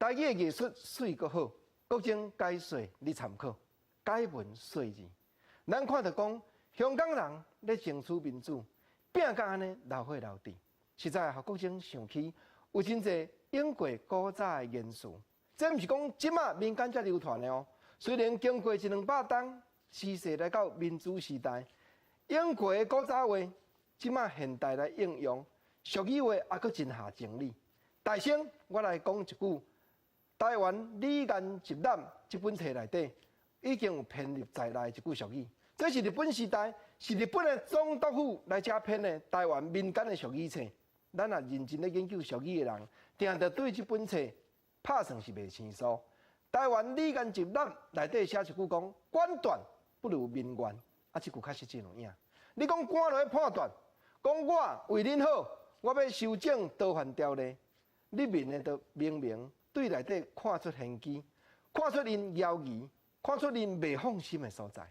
台语的艺术水阁好，国情解说你参考，解文说字。咱看到讲，香港人咧争取民主，拼甲安尼老伙老弟，实在互国情想起有真侪英国古早的元素。这毋是讲即马民间才流传的哦。虽然经过100-200冬，时势来到民主时代，英国的古早话，即马现代来应用，俗语话也阁真下情理。大声，我来讲一句。台湾李安集览这本册内底已经有编入在内一句俗语，这是日本时代是日本的总督府来遮编的台湾民间的俗语册。咱也认真咧研究俗语的人，定着对这本册拍算是袂生疏。台湾李安集览内底写一句讲：官断不如民愿，啊，这句确实真有影。你讲官落去判断，讲我为恁好，我要修正逃犯条例，你民的就明明。对内底看出痕迹，看出因犹豫，看出因未放心的所在。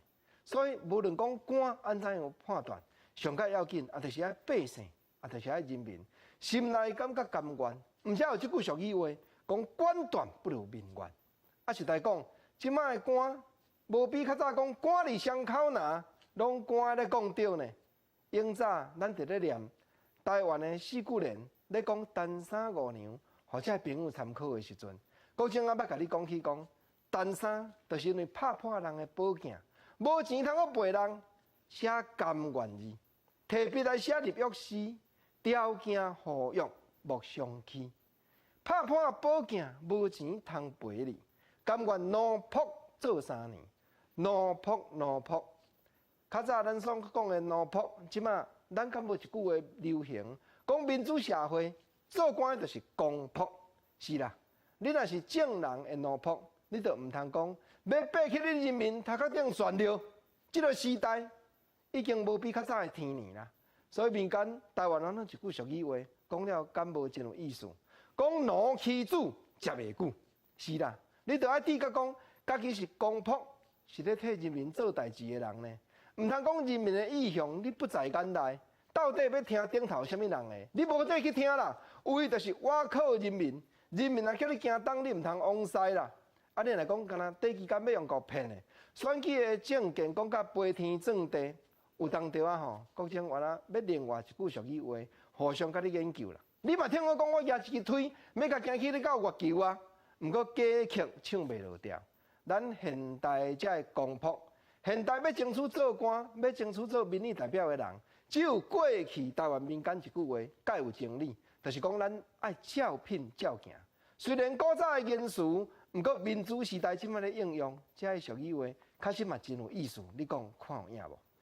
所以无论讲官安怎样判断，上较要紧，也就是爱百姓，也就是爱人民心内感觉甘愿。毋则有即句俗语话，讲官断不如民愿。啊，实在讲，即摆的官无比较早讲官伫伤口拿，拢官咧讲对呢。永早咱伫咧念台湾的四句联，咧讲单衫五娘。或者朋友参考的时阵，国情也捌甲你讲起讲，单衫就是因为拍破人的宝镜，无钱通去陪人，写甘愿字，提笔来写入约诗，条件何欲莫相欺。拍破宝镜，无钱通陪你，甘愿奴仆做3年，奴仆。较早咱所讲的奴仆，即马咱敢无一句话流行，讲民主社会。做官就是公仆，是啦。你若是正人的奴仆，你就唔通讲要爬起你人民头壳顶旋着。这个时代已经无比较早的天年啦。所以民间台湾人有一句俗语话，讲了敢无真有意思。讲奴欺主，食袂久。是啦，你着爱记甲讲，家己是公仆，是咧替人民做代志的人呢。唔通讲人民的意向，你不在眼内。到底要听顶头什么人的？你无得去听啦。为就是我靠人民，人民若叫你行东，你唔通往西啦。啊，你来讲，敢若短期间要用国骗的，选举的政见讲甲飞天转地，有当着啊吼。国情原来要另外一句俗语话，互相甲你研究啦。你嘛听我讲，我举一支腿，要甲行起你到月球啊。毋过歌曲唱袂落调。咱现代才会公仆，现代要争取做官，要争取做民意代表的人。只有过去台湾民间一句话，较有情理，就是讲咱爱照品照行。虽然古早的言辞，毋过民主时代即摆咧应用，这俗语话，确实嘛真有意思。你讲看有影无？